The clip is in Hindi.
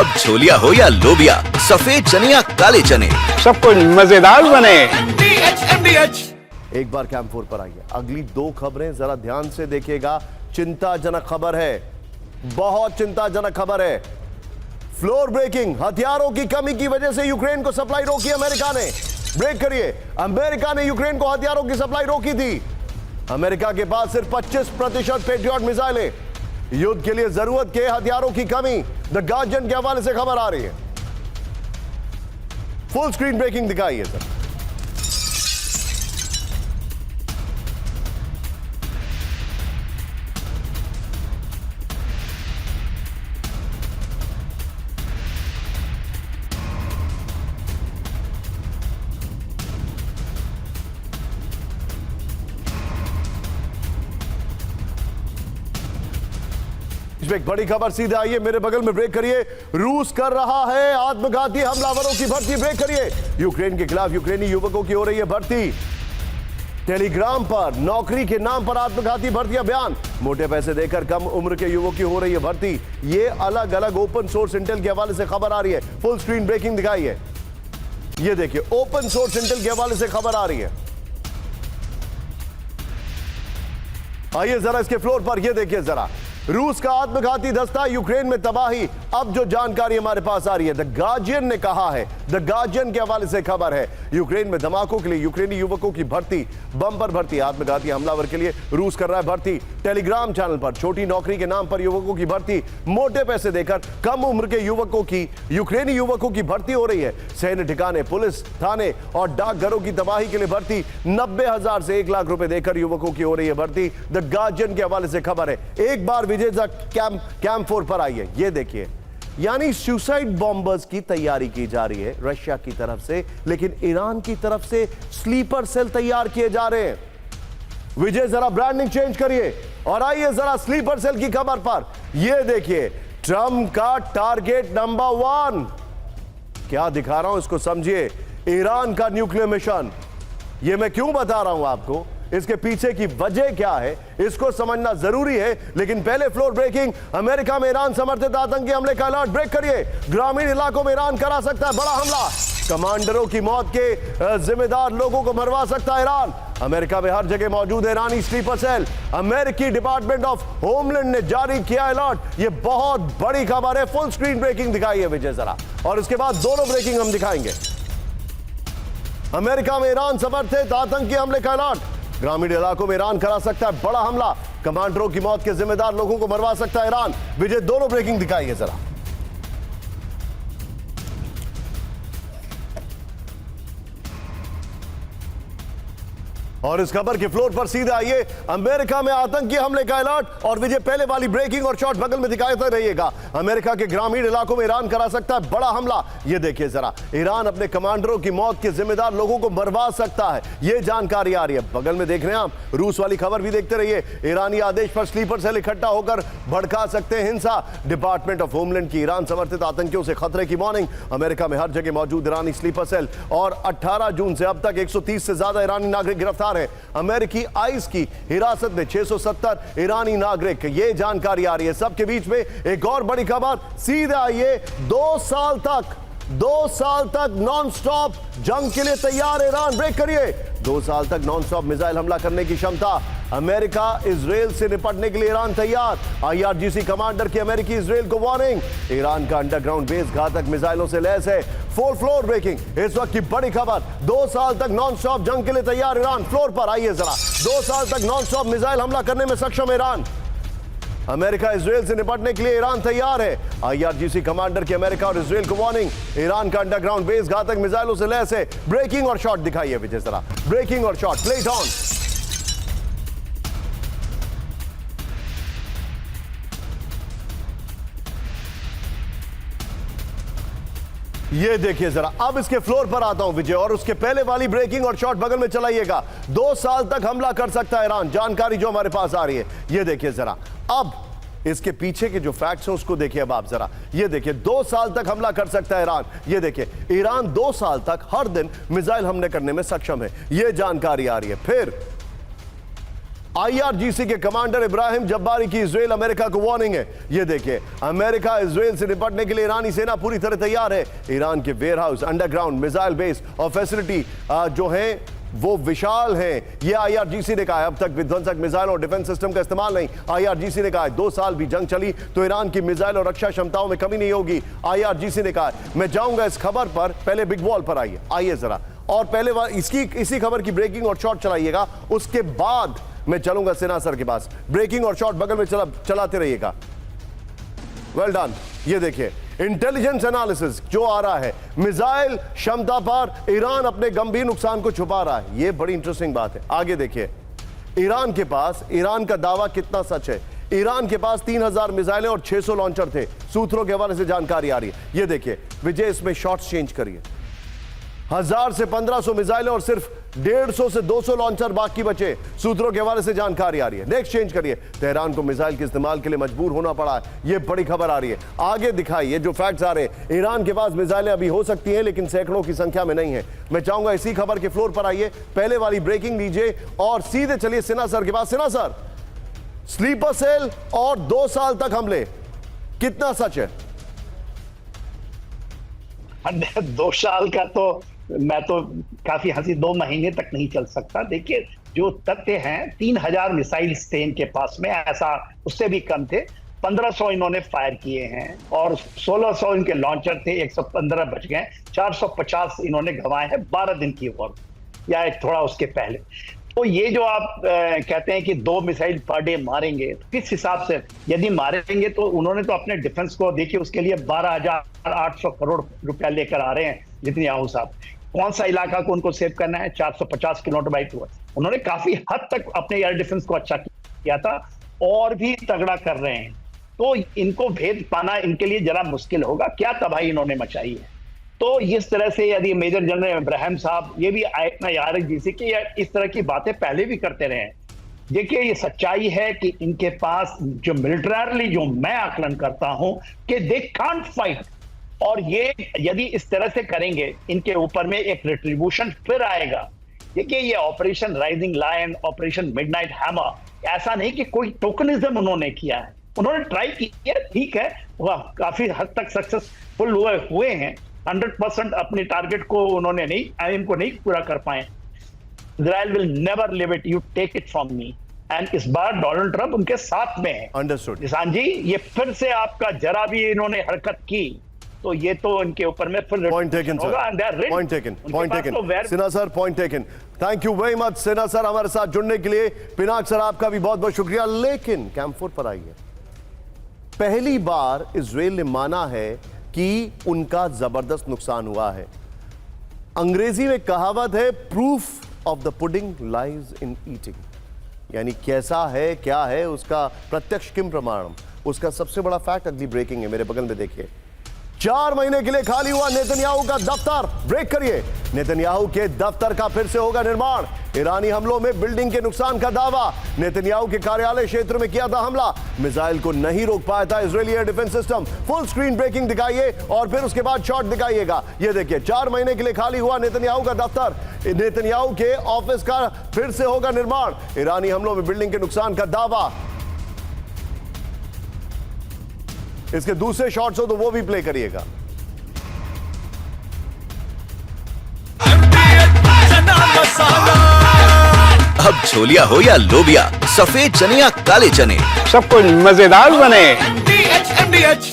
अब छोलिया हो या लोबिया, सफेद चने या काले चने, सब कुछ मजेदार बने। एक बार कैंप 4 पर आइए। अगली 2 खबरें जरा ध्यान से देखिएगा। चिंताजनक खबर है, बहुत चिंताजनक खबर है। फ्लोर ब्रेकिंग, हथियारों की कमी की वजह से यूक्रेन को सप्लाई रोकी अमेरिका ने। ब्रेक करिए। अमेरिका ने यूक्रेन को हथियारों की सप्लाई रोकी थी। अमेरिका के पास सिर्फ 25% पेट्रियट मिसाइलें। युद्ध के लिए जरूरत के हथियारों की कमी द गार्जियन के हवाले से खबर आ रही है। फुल स्क्रीन ब्रेकिंग दिखाइए सर। एक बड़ी खबर सीधे आइए, मेरे बगल में। ब्रेक करिए। रूस कर रहा है आत्मघाती हमलावरों की भर्ती। ब्रेक करिए। यूक्रेन के खिलाफ यूक्रेनी युवकों की हो रही है भर्ती। टेलीग्राम पर नौकरी के नाम पर आत्मघाती भर्ती अभियान। मोटे पैसे देकर कम उम्र के युवक की हो रही है भर्ती। ये अलग अलग ओपन सोर्स इंटेल के हवाले से खबर आ रही है। फुल स्क्रीन ब्रेकिंग दिखाइए। ये देखिए, ओपन सोर्स इंटेल के हवाले से खबर आ रही है। आइए जरा इसके फ्लोर पर, ये देखिए जरा। रूस का आत्मघाती दस्ता, यूक्रेन में तबाही। अब जो जानकारी हमारे पास आ रही है, द गार्जियन ने कहा है, द गार्जियन के हवाले से खबर है, यूक्रेन में धमाकों के लिए यूक्रेनी युवकों की भर्ती, बम्पर भर्ती। आत्मघाती हमलावर के लिए रूस कर रहा है भर्ती। टेलीग्राम चैनल पर छोटी नौकरी के नाम पर युवकों की भर्ती। मोटे पैसे देकर कम उम्र के युवकों की, यूक्रेनी युवकों की भर्ती हो रही है। सैन्य ठिकाने, पुलिस थाने और डाकघरों की तबाही के लिए भर्ती। 90,000 से 1 लाख रुपए देकर युवकों की हो रही है भर्ती। द गार्जियन के हवाले से खबर है। एक बार विजय कैंप 4 पर आइए। ये देखिए, यानी सुसाइड बॉम्बर्स की तैयारी की जा रही है रशिया की तरफ से, लेकिन ईरान की तरफ से स्लीपर सेल तैयार किए जा रहे हैं। विजय जरा ब्रांडिंग चेंज करिए और आइए जरा स्लीपर सेल की खबर पर। यह देखिए, ट्रंप का टारगेट नंबर 1 क्या दिखा रहा हूं, इसको समझिए। ईरान का न्यूक्लियर मिशन। यह मैं क्यों बता रहा हूं आपको, इसके पीछे की वजह क्या है, इसको समझना जरूरी है। लेकिन पहले फ्लोर ब्रेकिंग, अमेरिका में ईरान समर्थित आतंकी हमले का अलर्ट। ब्रेक करिए। ग्रामीण इलाकों में ईरान करा सकता है बड़ा हमला। कमांडरों की मौत के जिम्मेदार लोगों को मरवा सकता है ईरान। अमेरिका में हर जगह मौजूद है ईरानी स्लीपर सेल। अमेरिकी डिपार्टमेंट ऑफ होमलैंड ने जारी किया अलर्ट। यह बहुत बड़ी खबर है। फुल स्क्रीन ब्रेकिंग दिखाइए विजय जरा, और इसके बाद दोनों ब्रेकिंग हम दिखाएंगे। अमेरिका में ईरान समर्थित आतंकी हमले का अलर्ट। ग्रामीण इलाकों में ईरान करा सकता है बड़ा हमला। कमांडरों की मौत के जिम्मेदार लोगों को मरवा सकता है ईरान। विजय दोनों ब्रेकिंग दिखाइए जरा। और इस खबर के फ्लोर पर सीधे आइए। अमेरिका में आतंकी हमले का अलर्ट। और विजय पहले वाली ब्रेकिंग और शॉट बगल में दिखाते रहिएगा। अमेरिका के ग्रामीण इलाकों में ईरान करा सकता है बड़ा हमला। यह देखिए जरा, ईरान अपने कमांडरों की मौत के जिम्मेदार लोगों को मरवा सकता है, यह जानकारी आ रही है। बगल में देख रहे हैं आप, रूस वाली खबर भी देखते रहिए। ईरानी आदेश पर स्लीपर सेल इकट्ठा होकर भड़का सकते हैं हिंसा। डिपार्टमेंट ऑफ होमलैंड की ईरान समर्थित आतंकियों से खतरे की वार्निंग। अमेरिका में हर जगह मौजूद ईरानी स्लीपर सेल। और 18 जून से अब तक 130 से ज्यादा ईरानी नागरिक गिरफ्तार है। अमेरिकी आइस की हिरासत में 670 ईरानी नागरिक। ये जानकारी आ रही है। सबके बीच में एक और बड़ी खबर सीधे आइए। 2 साल तक नॉन स्टॉप जंग के लिए तैयार ईरान। ब्रेक करिए। 2 साल तक नॉन स्टॉप मिसाइल हमला करने की क्षमता। अमेरिका इजराइल से निपटने के लिए ईरान तैयार। IRGC कमांडर की अमेरिकी इजराइल को वार्निंग। ईरान का अंडरग्राउंड बेस घातक मिसाइलों से लैस है। 4 फ्लोर ब्रेकिंग, इस वक्त की बड़ी खबर। 2 साल तक नॉन स्टॉप जंग के लिए तैयार ईरान। फ्लोर पर आइए जरा। 2 साल तक नॉन स्टॉप मिसाइल हमला करने में सक्षम ईरान। अमेरिका इजराइल से निपटने के लिए ईरान तैयार है। IRGC कमांडर की अमेरिका और इजराइल को वार्निंग। ईरान का अंडरग्राउंड बेस घातक मिसाइलों से लैस है। ब्रेकिंग और शॉट दिखाइए विजय जरा। ब्रेकिंग और शॉट, प्ले इट ऑन। ये देखिए जरा। अब इसके फ्लोर पर आता हूं विजय, और उसके पहले वाली ब्रेकिंग और शॉट बगल में चलाइएगा। 2 साल तक हमला कर सकता है ईरान, जानकारी जो हमारे पास आ रही है। ये देखिए जरा। अब इसके पीछे के जो फैक्ट्स हैं उसको देखिए अब आप जरा। ये देखिए, 2 साल तक हमला कर सकता है ईरान। ये देखिए, ईरान 2 साल तक हर दिन मिसाइल हमले करने में सक्षम है, ये जानकारी आ रही है। फिर आईआरजीसी के कमांडर इब्राहिम जब्बारी की इजराइल अमेरिका को वार्निंग है। ये देखिए, अमेरिका इजराइल से निपटने के लिए ईरानी सेना पूरी तरह तैयार है। ईरान के वेयरहाउस, अंडरग्राउंड मिसाइल बेस और फैसिलिटी जो है वो विशाल हैं। ये आईआरजीसी ने कहा है। अब तक विध्वंसक मिसाइल और डिफेंस सिस्टम का इस्तेमाल नहीं। आईआरजीसी ने कहा है 2 साल भी जंग चली तो ईरान की मिसाइल और रक्षा क्षमताओं में कमी नहीं होगी। आईआरजीसी ने कहा है। मैं जाऊंगा इस खबर पर, पहले बिग वॉल पर आइए जरा, और पहले इसी खबर की ब्रेकिंग और शॉर्ट चलाइएगा, उसके बाद मैं चलूंगा सेना सर के पास। ब्रेकिंग और शॉर्ट बगल में चलाते रहिएगा। Well done. ये देखिए, इंटेलिजेंस एनालिसिस जो आ रहा है, मिसाइल क्षमता पर ईरान अपने गंभीर नुकसान को छुपा रहा है। ये बड़ी इंटरेस्टिंग बात है। आगे देखिए, ईरान के पास, ईरान का दावा कितना सच है। ईरान के पास 3000 मिसाइलें और 600 लॉन्चर थे, सूत्रों के हवाले से जानकारी आ रही है। ये देखिए विजय, इसमें शॉर्ट्स चेंज करिए। 1000 से 1500 मिसाइलें और सिर्फ 150 से 200 लॉन्चर बाकी बचे, सूत्रों के हवाले से जानकारी आ रही है। नेक्स्ट चेंज करिए। तेहरान को मिसाइल के इस्तेमाल के लिए मजबूर होना पड़ा है, ये बड़ी खबर आ रही है। आगे दिखाइए जो फैक्ट्स आ रहे हैं। ईरान के पास मिसाइलें अभी हो सकती हैं लेकिन सैकड़ों की संख्या में नहीं है। मैं चाहूंगा इसी खबर के फ्लोर पर आइए, पहले वाली ब्रेकिंग लीजिए और सीधे चलिए सिन्हा सर के पास। सिन्हा सर, स्लीपर सेल और 2 साल तक हमले, कितना सच है? 2 साल का तो मैं तो काफी हंसी, 2 महीने तक नहीं चल सकता। देखिए जो तथ्य हैं, 3000 मिसाइल थे इनके पास में, ऐसा उससे भी कम थे। 1500 इन्होंने फायर किए हैं और 1600 इनके लॉन्चर थे, 115 बच गए, 450 इन्होंने गंवाए हैं 12 दिन की वॉर, या एक थोड़ा उसके पहले। तो ये जो आप कहते हैं कि 2 मिसाइल पर डे मारेंगे, तो किस हिसाब से यदि मारेंगे, तो उन्होंने तो अपने डिफेंस को देखिए, उसके लिए 12,800 करोड़ रुपया लेकर आ रहे हैं नेतन्याहू साहब। कौन सा इलाका को उनको सेव करना है? 450 किलोमीटर बाई टू। उन्होंने काफी हद तक अपने एयर डिफेंस को अच्छा किया था और भी तगड़ा कर रहे हैं। तो इनको भेद पाना इनके लिए जरा मुश्किल होगा। क्या तबाही इन्होंने मचाई है। तो इस तरह से यदि मेजर जनरल इब्राहिम साहब ये भी आईआरजीसी की इस तरह की बातें पहले भी करते रहे हैं। देखिए ये सच्चाई है कि इनके पास जो मिलिटरली, जो मैं आकलन करता हूं कि दे कांट फाइट, और ये यदि इस तरह से करेंगे, इनके ऊपर में एक रिट्रीब्यूशन फिर आएगा। देखिए ये operation rising lion, operation midnight hammer, ऐसा नहीं कि कोई टोकनिज्म उन्होंने किया है। उन्होंने ट्राई किया, ठीक है, वह काफी हद तक सक्सेसफुल हुए हैं। 100% अपने टारगेट को उन्होंने नहीं, एम को नहीं पूरा कर पाए। Israel will never leave it, you take it from me. And इस बार डोनाल्ड ट्रंप उनके साथ में है। अंडरस्टूड निशान जी, ये फिर से आपका जरा भी इन्होंने हरकत की तो ये तो इनके ऊपर में फिर point taken sir, point taken Sinha sir, point taken. Thank you very much Sinha sir हमारे साथ जुड़ने के लिए। पिनाक सर आपका भी बहुत बहुत शुक्रिया। लेकिन कैंप4 पर आइए, पहली बार इजराइल ने माना है कि उनका जबरदस्त नुकसान हुआ है। अंग्रेजी में कहावत है, proof of the pudding lies in eating, यानी कैसा है, क्या है उसका प्रत्यक्ष किम प्रमाणम, उसका सबसे बड़ा फैक्ट अगली ब्रेकिंग है। मेरे बगल में देखिए, 4 महीने के लिए खाली हुआ नेतन्याहू का दफ्तर। ब्रेक करिए। नेतन्याहू के दफ्तर का फिर से होगा निर्माण। ईरानी हमलों में बिल्डिंग के नुकसान का दावा। नेतन्याहू के कार्यालय क्षेत्र में किया था हमला, मिसाइल को नहीं रोक पाया था Israeli air defence system. Full screen breaking दिखाइए और फिर उसके बाद शॉट दिखाइएगा। ये देखिए, 4 महीने के लिए खाली हुआ नेतन्याहू का दफ्तर। नेतन्याहू के ऑफिस का फिर से होगा निर्माण। ईरानी हमलों में बिल्डिंग के नुकसान का दावा। इसके दूसरे शॉट्स हो तो वो भी प्ले करिएगा। अब छोलिया हो या लोबिया, सफेद चने या काले चने, सब कुछ मजेदार बने। MDH